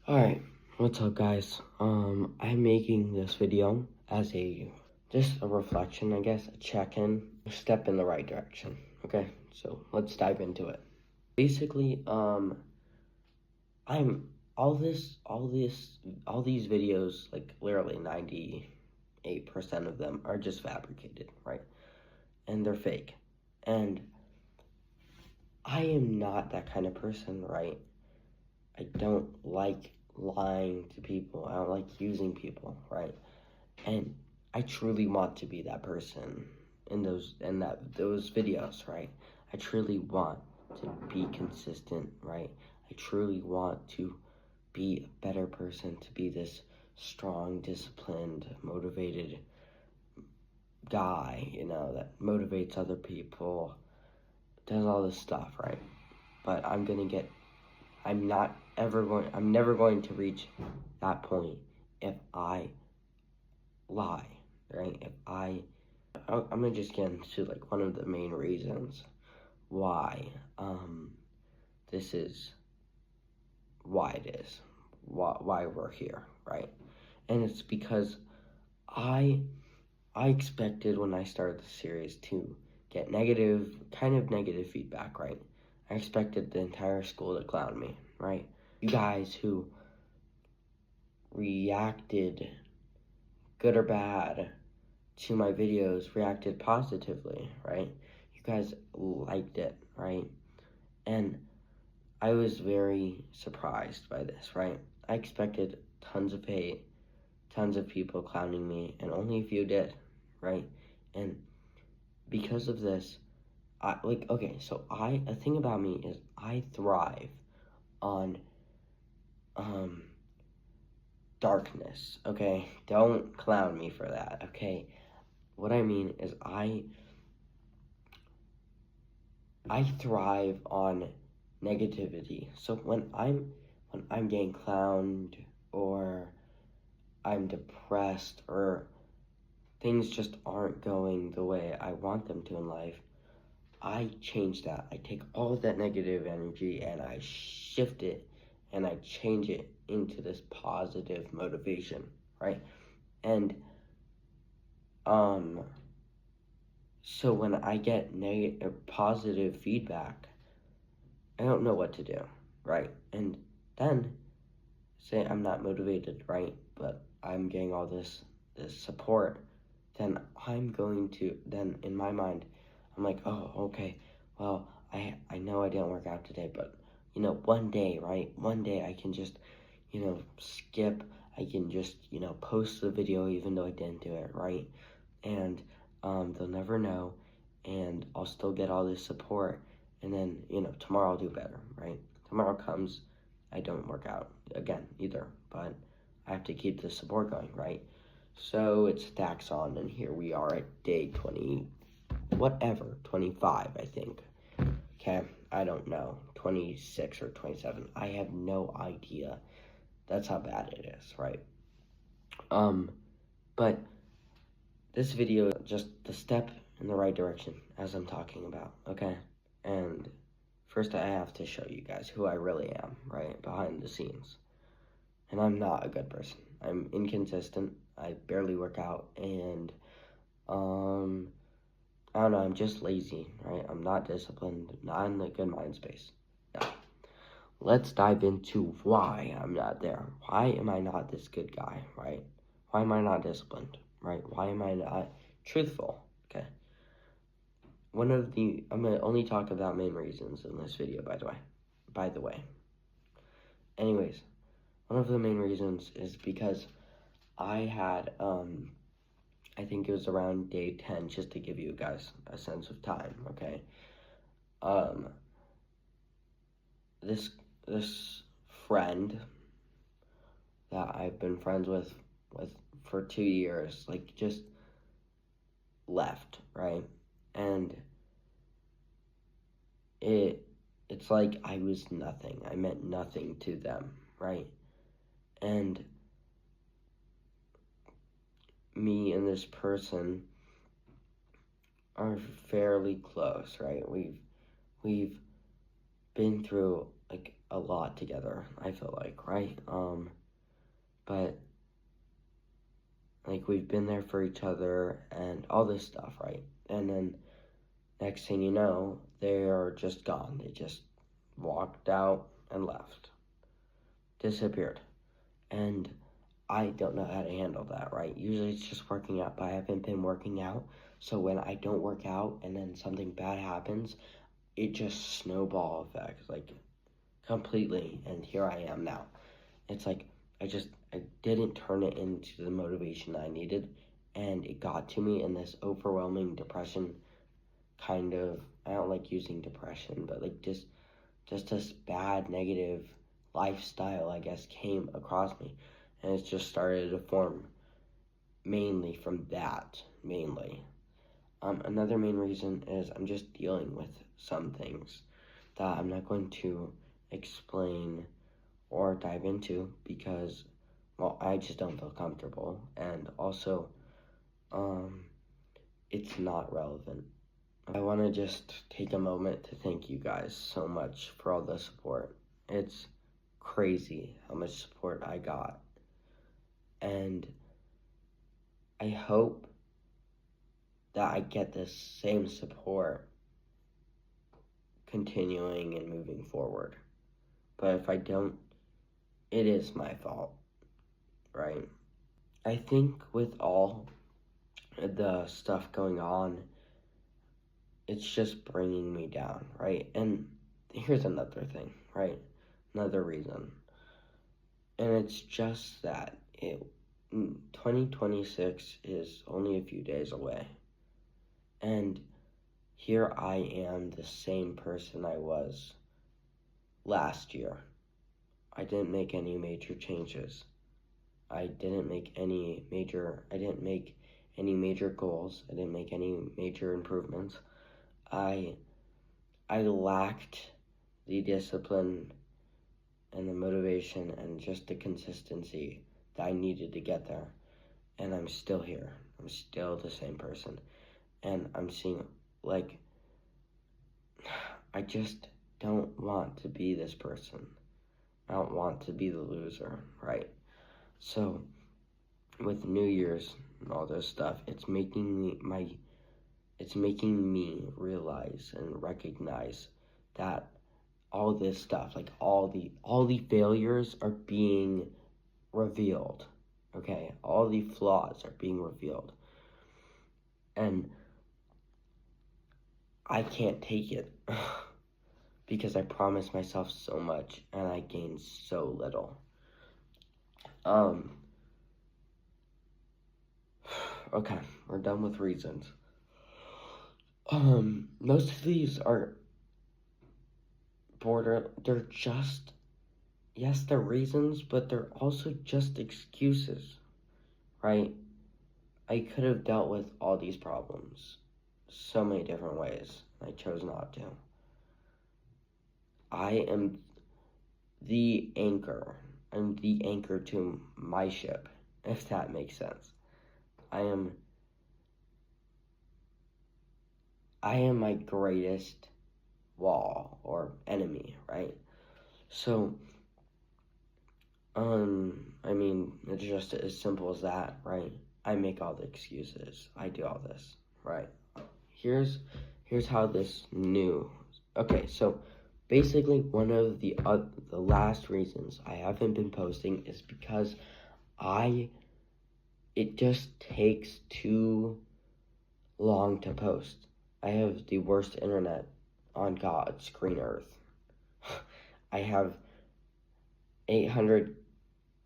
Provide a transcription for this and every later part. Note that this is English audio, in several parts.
Alright, what's up guys? I'm making this video as just a reflection, I guess, a check-in, a step in the right direction. Okay, so let's dive into it. Basically, I'm all these videos, like literally 98% of them are just fabricated, right? And they're fake. And I am not that kind of person, right? I don't like lying to people. I don't like using people, right? And I truly want to be that person in those videos, right? I truly want to be consistent, right? I truly want to be a better person, to be this strong, disciplined, motivated guy, that motivates other people, does all this stuff, right? But I'm never going to reach that point if I lie, right? I'm gonna just get into like one of the main reasons why this is why it is why we're here, right? And it's because I expected when I started the series to get kind of negative feedback, right? I expected the entire school to clown me, right? You guys who reacted, good or bad, to my videos reacted positively, right? You guys liked it, right? And I was very surprised by this, right? I expected tons of hate, tons of people clowning me, and only a few did, right? And because of this, a thing about me is I thrive on darkness, okay? Don't clown me for that, okay? What I mean is I thrive on negativity. So when I'm getting clowned, or I'm depressed, or things just aren't going the way I want them to in life, I change that. I take all of that negative energy and I shift it and I change it into this positive motivation, right? And so when I get positive feedback, I don't know what to do, right? And then say I'm not motivated, right? But I'm getting all this support, then then in my mind, I'm like, oh, okay, well, I know I didn't work out today, but one day, right? One day I can just, skip. I can just, post the video even though I didn't do it, right? And they'll never know, and I'll still get all this support, and then, tomorrow I'll do better, right? Tomorrow comes, I don't work out again either, but I have to keep the support going, right? So it stacks on, and here we are at day 25, I think. Okay, I don't know, 26 or 27. I have no idea. That's how bad it is, right? But this video is just the step in the right direction, as I'm talking about, okay? And first I have to show you guys who I really am, right, behind the scenes. And I'm not a good person. I'm inconsistent. I barely work out, and I don't know, I'm just lazy, right? I'm not disciplined, not in the good mind space. Now, let's dive into why I'm not there. Why am I not this good guy, right? Why am I not disciplined, right? Why am I not truthful, okay? I'm gonna only talk about main reasons in this video, by the way. Anyways, one of the main reasons is because I had, I think it was around day 10, just to give you guys a sense of time, okay? This friend that I've been friends with for 2 years, like, just left, right? And it's like I was nothing. I meant nothing to them, right? And me and this person are fairly close, right? We've been through like a lot together, I feel like, right? But like we've been there for each other and all this stuff, right? And then next thing you know, they are just gone. They just walked out and left, disappeared. And I don't know how to handle that, right? Usually it's just working out, but I haven't been working out. So when I don't work out and then something bad happens, it just snowball effects, like completely. And here I am now. It's like I didn't turn it into the motivation I needed, and it got to me in this overwhelming depression kind of. I don't like using depression, but like just this bad negative lifestyle, I guess, came across me, and it just started to form mainly from that, mainly. Another main reason is I'm just dealing with some things that I'm not going to explain or dive into because, well, I just don't feel comfortable, and also, it's not relevant. I want to just take a moment to thank you guys so much for all the support. It's crazy how much support I got, and I hope that I get this same support continuing and moving forward. But if I don't, it is my fault, right? I think with all the stuff going on, it's just bringing me down, right? And here's another thing, right? Another reason. And it's just that 2026 is only a few days away. And here I am, the same person I was last year. I didn't make any major changes. I didn't make any major goals. I didn't make any major improvements. I lacked the discipline and the motivation and just the consistency that I needed to get there. And I'm still here. I'm still the same person. And I'm seeing, like, I just don't want to be this person. I don't want to be the loser, right? So, with New Year's and all this stuff, it's making me realize and recognize that all this stuff, like all the failures are being revealed. Okay, all the flaws are being revealed. And I can't take it because I promised myself so much and I gained so little. Okay, we're done with reasons. Most of these are they're just, yes, they're reasons, but they're also just excuses, right? I could have dealt with all these problems so many different ways. I chose not to. I am the anchor. I'm the anchor to my ship, if that makes sense. I am my greatest wall or enemy, right? So, I mean, it's just as simple as that, right? I make all the excuses. I do all this, right? Here's how this new. Okay, so basically one of the last reasons I haven't been posting is because it just takes too long to post. I have the worst internet on God's green earth. I have 800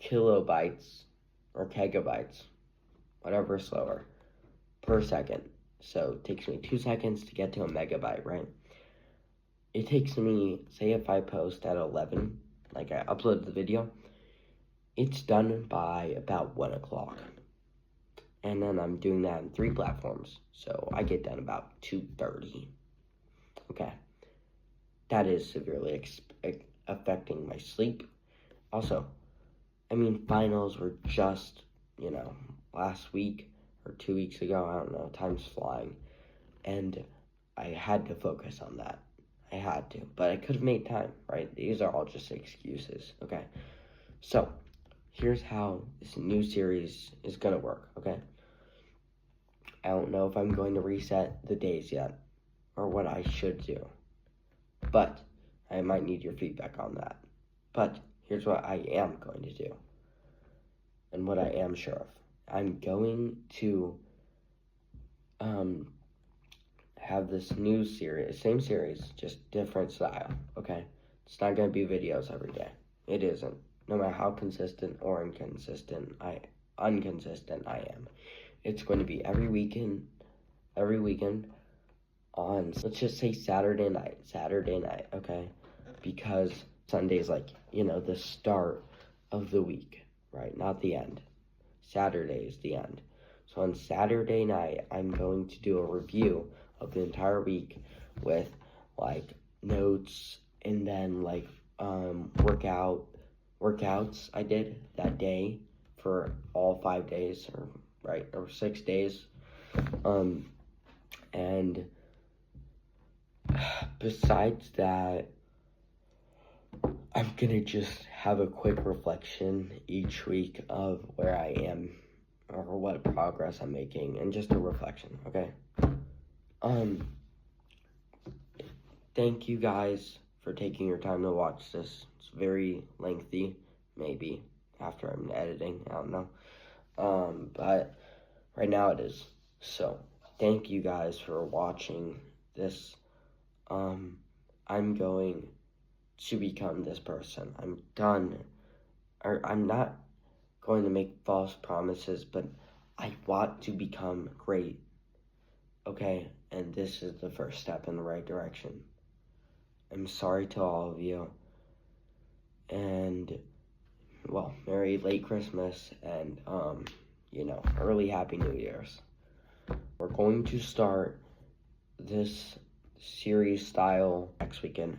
kilobytes or gigabytes, whatever slower, per second. So it takes me 2 seconds to get to a megabyte, right? It takes me, say if I post at 11, like I upload the video, it's done by about 1 o'clock. And then I'm doing that on 3 platforms. So I get done about 2:30. Okay. That is severely affecting my sleep. Also, I mean, finals were just, last week or 2 weeks ago. I don't know. Time's flying. And I had to focus on that. I had to, but I could have made time, right? These are all just excuses, okay? So, here's how this new series is gonna work, okay? I don't know if I'm going to reset the days yet, or what I should do, but I might need your feedback on that. But here's what I am going to do, and what I am sure of. I'm going to have this new series, same series, just different style, okay? It's not going to be videos every day. It isn't. No matter how consistent or inconsistent I am. It's going to be every weekend on, let's just say Saturday night, okay? Because Sunday's like, the start of the week, right? Not the end. Saturday is the end. So on Saturday night, I'm going to do a review of the entire week with like notes and then like workouts I did that day for all 5 days or 6 days. And besides that, I'm gonna just have a quick reflection each week of where I am or what progress I'm making, and just a reflection, okay? Thank you guys for taking your time to watch this. It's very lengthy, maybe, after I'm editing, I don't know. But right now it is. So, thank you guys for watching this. I'm going to become this person. I'm done. I'm not going to make false promises, but I want to become great. Okay, and this is the first step in the right direction. I'm sorry to all of you. And, well, Merry late Christmas and, early Happy New Year's. We're going to start this series style next weekend.